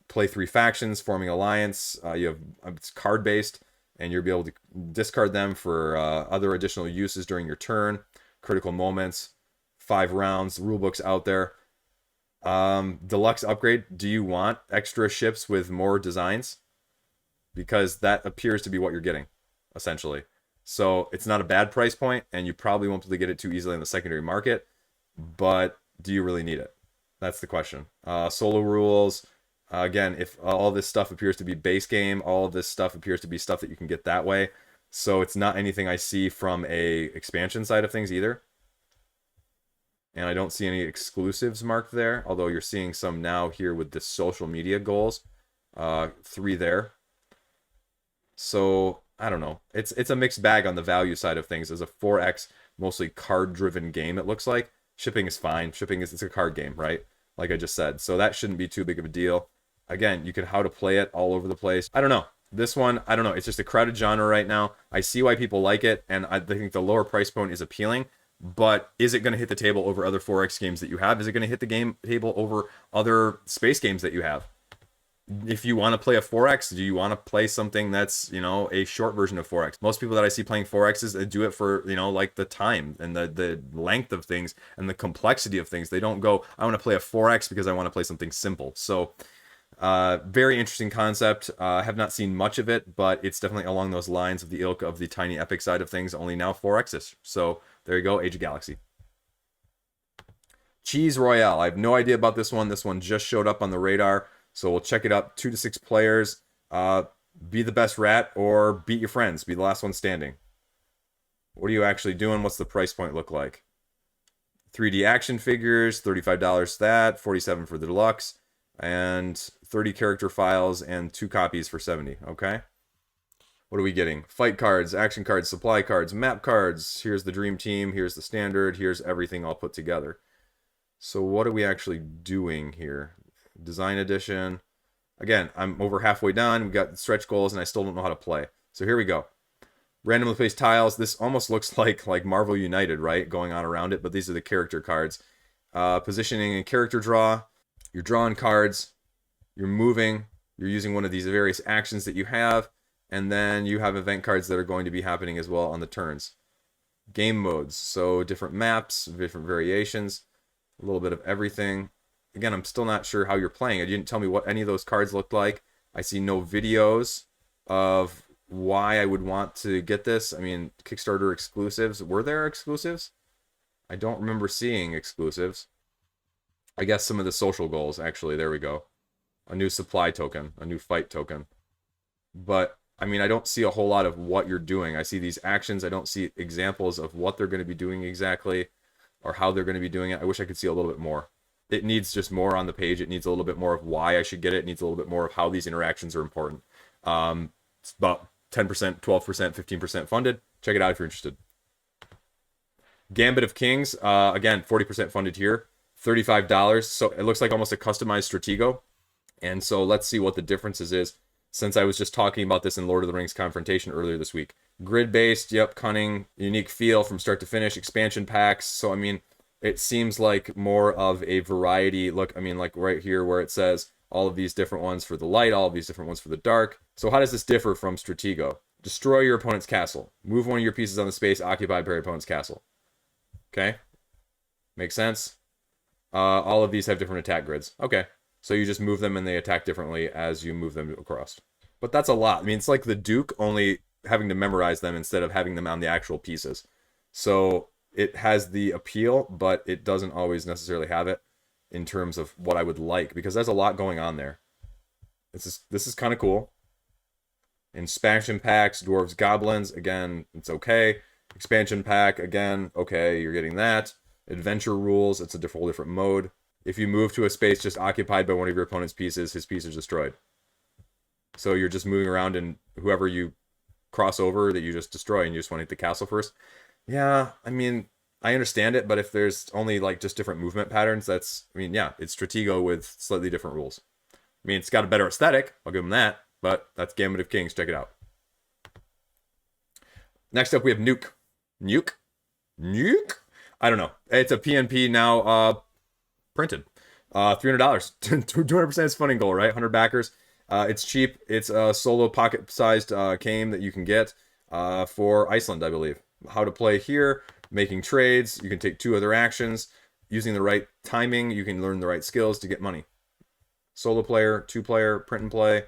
Play 3 factions, forming alliance. You have it's card based, and you'll be able to discard them for other additional uses during your turn. Critical moments, 5 rounds. Rulebook's out there. Deluxe upgrade. Do you want extra ships with more designs? Because that appears to be what you're getting, essentially. So it's not a bad price point, and you probably won't be able to get it too easily in the secondary market. But do you really need it? That's the question. Solo rules. Again, if all this stuff appears to be base game, all of this stuff appears to be stuff that you can get that way. So it's not anything I see from a expansion side of things either. And I don't see any exclusives marked there, although you're seeing some now here with the social media goals. 3 there. So I don't know. It's a mixed bag on the value side of things. As a 4X, mostly card-driven game, it looks like. Shipping is fine. It's a card game, right? Like I just said. So that shouldn't be too big of a deal. Again, you can how to play it all over the place. I don't know. This one, I don't know. It's just a crowded genre right now. I see why people like it, and I think the lower price point is appealing. But is it going to hit the table over other 4X games that you have? Is it going to hit the game table over other space games that you have? If you want to play a 4X, do you want to play something that's, you know, a short version of 4X? Most people that I see playing 4Xs, they do it for, you know, like the time and the length of things and the complexity of things. They don't go, I want to play a 4X because I want to play something simple. So very interesting concept. I have not seen much of it, but it's definitely along those lines of the ilk of the tiny epic side of things, only now 4Xs. So there you go, Age of Galaxy. Cheese Royale. I have no idea about this one. This one just showed up on the radar. So we'll check it up. 2 to 6 players. Be the best rat or beat your friends. Be the last one standing. What are you actually doing? What's the price point look like? 3D action figures, $35 that, $47 for the deluxe, and 30 character files and 2 copies for $70. Okay. What are we getting? Fight cards, action cards, supply cards, map cards. Here's the dream team. Here's the standard. Here's everything all put together. So what are we actually doing here? Design edition. Again, I'm over halfway done. We've got stretch goals, and I still don't know how to play. So here we go. Randomly placed tiles. This almost looks like Marvel United, right? Going on around it, but these are the character cards. Positioning and character draw. You're drawing cards. You're moving. You're using one of these various actions that you have. And then you have event cards that are going to be happening as well on the turns. Game modes. So different maps, different variations. A little bit of everything. Again, I'm still not sure how you're playing. You didn't tell me what any of those cards looked like. I see no videos of why I would want to get this. I mean, Kickstarter exclusives. Were there exclusives? I don't remember seeing exclusives. I guess some of the social goals, actually. There we go. A new supply token. A new fight token. But, I mean, I don't see a whole lot of what you're doing. I see these actions. I don't see examples of what they're going to be doing exactly. or how they're going to be doing it. I wish I could see a little bit more. It needs just more on the page. It needs a little bit more of why I should get it. It needs a little bit more of how these interactions are important. It's about 10%, 12%, 15% funded. Check it out if you're interested. Gambit of Kings, again, 40% funded here. $35. So it looks like almost a customized Stratego. And so let's see what the differences is, since I was just talking about this in Lord of the Rings Confrontation earlier this week. Grid-based, yep, cunning, unique feel from start to finish, expansion packs. So, I mean, it seems like more of a variety. Look, I mean, like right here where it says all of these different ones for the light, all of these different ones for the dark. So how does this differ from Stratego? Destroy your opponent's castle. Move one of your pieces on the space occupied by your opponent's castle. Okay? Makes sense? All of these have different attack grids. Okay. So you just move them and they attack differently as you move them across. But that's a lot. I mean, it's like the Duke, only having to memorize them instead of having them on the actual pieces. So it has the appeal, but it doesn't always necessarily have it in terms of what I would like, because there's a lot going on there. This is kind of cool. Expansion packs, dwarves, goblins, again, it's okay. Expansion pack, again, okay, you're getting that. Adventure rules, it's a whole different mode. If you move to a space just occupied by one of your opponent's pieces, his piece is destroyed. So you're just moving around, and whoever you cross over that you just destroy, and you just want to hit the castle first. Yeah, I mean, I understand it, but if there's only like just different movement patterns, that's, I mean, yeah, it's Stratego with slightly different rules. I mean, it's got a better aesthetic, I'll give them that, but that's Gambit of Kings, check it out. Next up, we have Nuuk. Nuuk? I don't know. It's a PNP now, printed. $300. 200% is funding goal, right? 100 backers. It's cheap. It's a solo pocket-sized game that you can get for Iceland, I believe. How to play here, making trades. You can take 2 other actions. Using the right timing, you can learn the right skills to get money. Solo player, 2-player, print and play.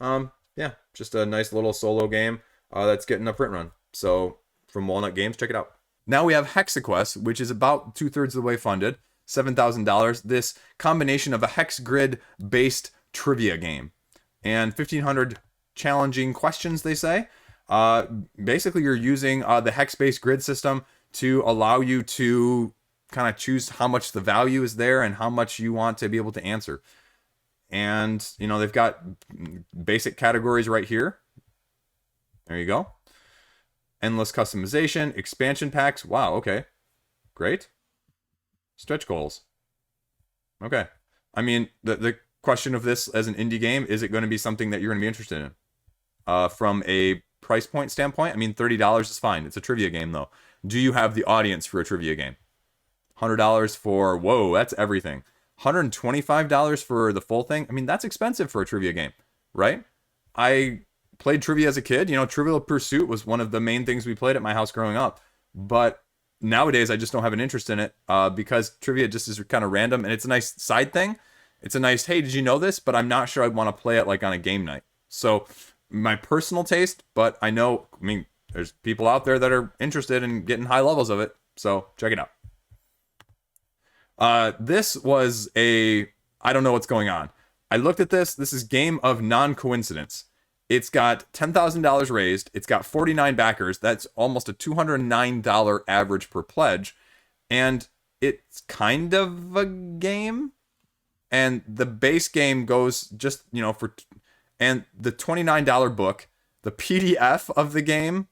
Yeah, just a nice little solo game that's getting a print run. So, from Walnut Games, check it out. Now we have Hexaquest, which is about 2/3 of the way funded. $7,000. This combination of a hex grid-based trivia game and 1,500 challenging questions, they say. Basically, you're using the hex-based grid system to allow you to kind of choose how much the value is there and how much you want to be able to answer. And, you know, they've got basic categories right here. There you go. Endless customization, expansion packs. Wow, okay. Great. Stretch goals. Okay. I mean, the question of this as an indie game, is it going to be something that you're going to be interested in? From a price point standpoint, I mean, $30 is fine. It's a trivia game, though. Do you have the audience for a trivia game? $100 for, whoa, that's everything. $125 for the full thing? I mean, that's expensive for a trivia game, right? I played trivia as a kid. You know, Trivial Pursuit was one of the main things we played at my house growing up. But nowadays, I just don't have an interest in it because trivia just is kind of random. And it's a nice side thing. It's a nice, hey, did you know this? But I'm not sure I'd want to play it like on a game night. So my personal taste, but I know, I mean, there's people out there that are interested in getting high levels of it. So check it out. This was I don't know what's going on. I looked at this. This is Game of Noncoincidence. It's got $10,000 raised. It's got 49 backers. That's almost a $209 average per pledge. And it's kind of a game. And the base game goes just, you know, and the $29 book, the PDF of the game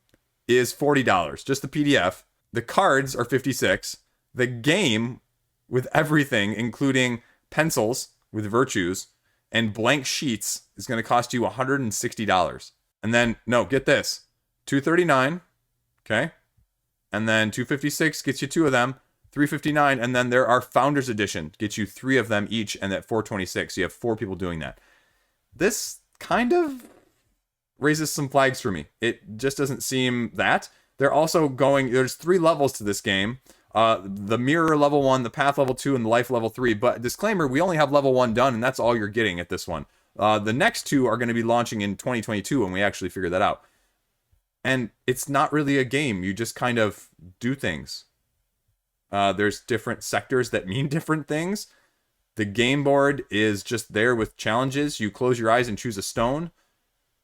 is $40. Just the PDF. The cards are $56. The game with everything, including pencils with virtues and blank sheets, is going to cost you $160. And then, no, get this, $239, okay? And then $256 gets you 2 of them, $359, and then there are Founders Edition, gets you 3 of them each, and at $426, so you have 4 people doing that. This kind of raises some flags for me. It just doesn't seem that. They're also there's 3 levels to this game. The Mirror level 1, the Path level 2, and the Life level 3. But disclaimer, we only have level 1 done, and that's all you're getting at this one. The next 2 are going to be launching in 2022 when we actually figure that out. And it's not really a game. You just kind of do things. There's different sectors that mean different things. The game board is just there with challenges. You close your eyes and choose a stone.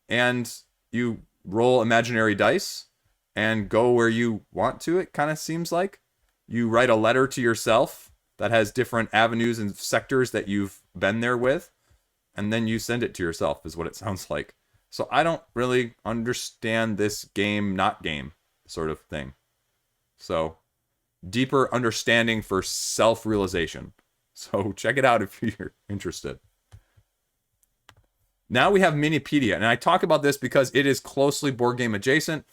And you roll imaginary dice and go where you want to, it kind of seems like. You write a letter to yourself that has different avenues and sectors that you've been there with, and then you send it to yourself, is what it sounds like. So I don't really understand this game, not game sort of thing. So deeper understanding for self-realization. So check it out if you're interested. Now we have Minipedia, and I talk about this because it is closely board game adjacent,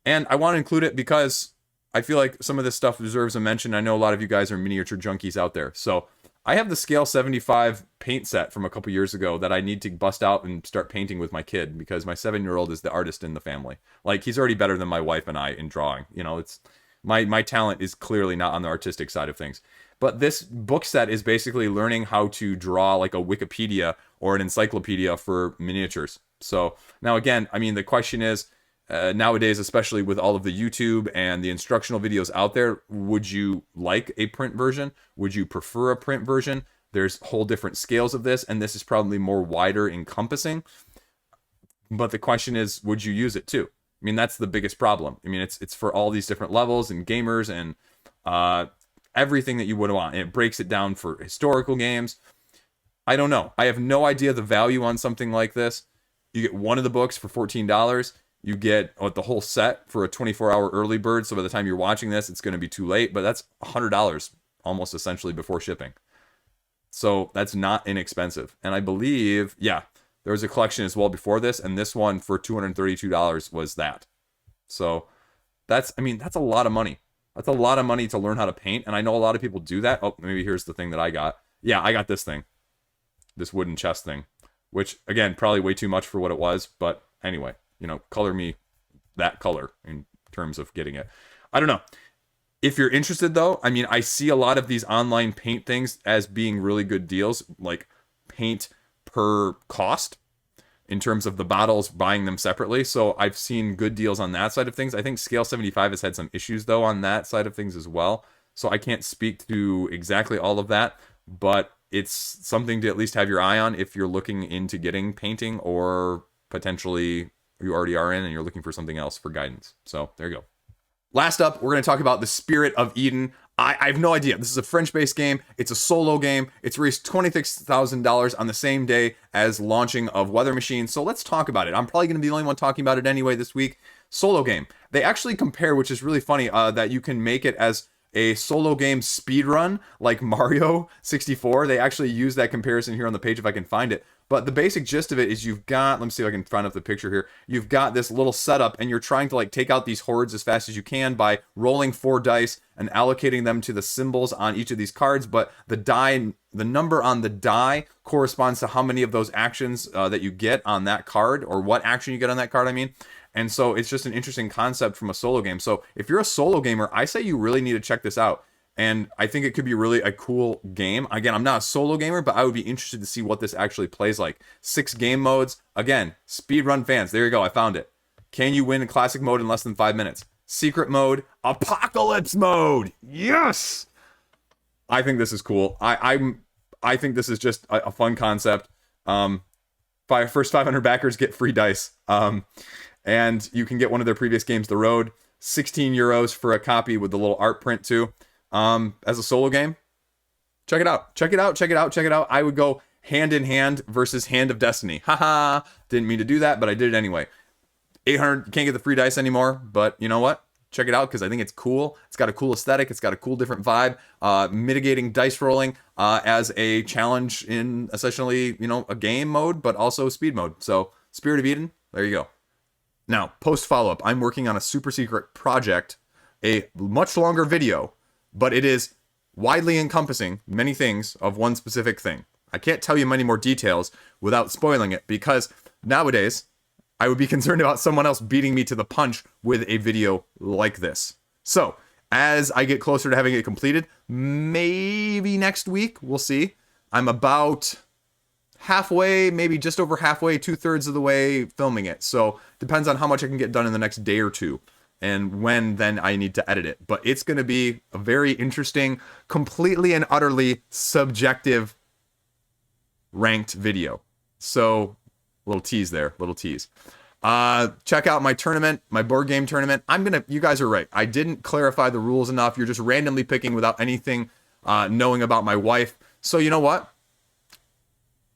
and I want to include it because I feel like some of this stuff deserves a mention. I know a lot of you guys are miniature junkies out there. So I have the Scale 75 paint set from a couple years ago that I need to bust out and start painting with my kid, because my 7-year-old is the artist in the family. Like, he's already better than my wife and I in drawing. You know, it's my talent is clearly not on the artistic side of things. But this book set is basically learning how to draw like a Wikipedia or an encyclopedia for miniatures. So now again, I mean, the question is, nowadays, especially with all of the YouTube and the instructional videos out there, would you like a print version? Would you prefer a print version? There's whole different scales of this, and this is probably more wider encompassing. But the question is, would you use it too? I mean, that's the biggest problem. I mean, it's for all these different levels and gamers and everything that you would want. And it breaks it down for historical games. I don't know. I have no idea the value on something like this. You get one of the books for $14. You get the whole set for a 24-hour early bird. So by the time you're watching this, it's going to be too late. But that's $100 almost essentially before shipping. So that's not inexpensive. And I believe, yeah, there was a collection as well before this. And this one for $232 was that. So that's a lot of money. That's a lot of money to learn how to paint. And I know a lot of people do that. Oh, maybe here's the thing that I got. Yeah, I got this thing. This wooden chest thing. Which, again, probably way too much for what it was. But anyway, you know, color me that color in terms of getting it. I don't know. If you're interested, though, I mean, I see a lot of these online paint things as being really good deals. Like paint per cost. In terms of the bottles, buying them separately. So I've seen good deals on that side of things. I think Scale 75 has had some issues, though, on that side of things as well. So I can't speak to exactly all of that. But it's something to at least have your eye on if you're looking into getting painting, or potentially you already are in and you're looking for something else for guidance. So there you go. Last up, we're going to talk about the Spirit of Eden. I have no idea. This is a French-based game. It's a solo game. It's raised $26,000 on the same day as launching of Weather Machine. So let's talk about it. I'm probably going to be the only one talking about it anyway this week. Solo game. They actually compare, which is really funny, that you can make it as a solo game speedrun like Mario 64. They actually use that comparison here on the page if I can find it. But the basic gist of it is you've got, let me see if I can find up the picture here. You've got this little setup and you're trying to like take out these hordes as fast as you can by rolling 4 dice and allocating them to the symbols on each of these cards. But the die, the number on the die corresponds to how many of those actions that you get on that card, or what action you get on that card, I mean. And so it's just an interesting concept from a solo game. So if you're a solo gamer, I say you really need to check this out. And I think it could be really a cool game. Again, I'm not a solo gamer, but I would be interested to see what this actually plays like. 6 game modes. Again, speedrun fans. There you go. I found it. Can you win in classic mode in less than 5 minutes? Secret mode. Apocalypse mode. Yes! I think this is cool. I think this is just a fun concept. First 500 backers get free dice. And you can get one of their previous games, The Road. €16 for a copy with the little art print too. As a solo game, check it out. Check it out. Check it out. Check it out. I would go Hand in Hand versus Hand of Destiny. Haha. Didn't mean to do that, but I did it anyway. 800. Can't get the free dice anymore, but you know what? Check it out because I think it's cool. It's got a cool aesthetic. It's got a cool different vibe. Mitigating dice rolling as a challenge in essentially, you know, a game mode, but also speed mode. So Spirit of Eden. There you go. Now, post follow-up. I'm working on a super secret project, a much longer video, but it is widely encompassing many things of one specific thing. I can't tell you many more details without spoiling it, because nowadays I would be concerned about someone else beating me to the punch with a video like this. So, as I get closer to having it completed, maybe next week, we'll see. I'm about halfway, maybe just over halfway, 2/3 of the way filming it. So, depends on how much I can get done in the next day or two, and when then I need to edit it. But it's going to be a very interesting, completely and utterly subjective ranked video. So, little tease there, little tease. Check out my tournament, my board game tournament. You guys are right. I didn't clarify the rules enough. You're just randomly picking without anything knowing about my wife. So you know what?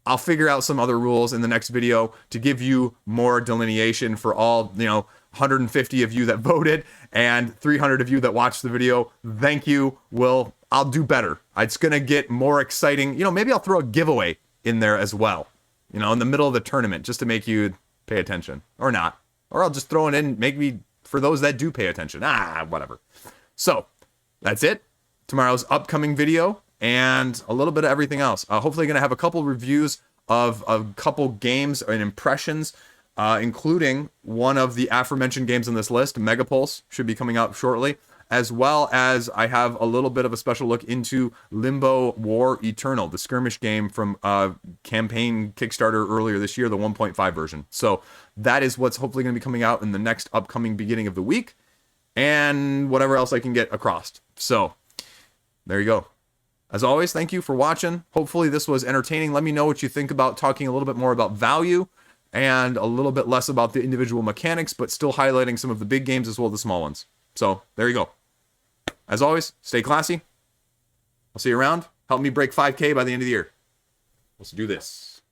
I'll figure out some other rules in the next video to give you more delineation for all, 150 of you that voted and 300 of you that watched the video. Thank you. I'll do better. It's going to get more exciting. Maybe I'll throw a giveaway in there as well, in the middle of the tournament, just to make you pay attention, or not. Or I'll just throw it in, maybe for those that do pay attention. Whatever. So that's it. Tomorrow's upcoming video and a little bit of everything else. Hopefully going to have a couple reviews of a couple games and impressions, including one of the aforementioned games on this list. Megapulse should be coming out shortly, as well as I have a little bit of a special look into Limbo War Eternal, the skirmish game from campaign Kickstarter earlier this year, the 1.5 version. So that is what's hopefully going to be coming out in the next upcoming beginning of the week, and whatever else I can get across. So there you go. As always, thank you for watching. Hopefully this was entertaining. Let me know what you think about talking a little bit more about value and a little bit less about the individual mechanics, but still highlighting some of the big games as well as the small ones. So there you go. As always, stay classy. I'll see you around. Help me break 5K by the end of the year. Let's do this.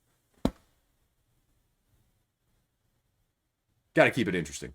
Gotta keep it interesting.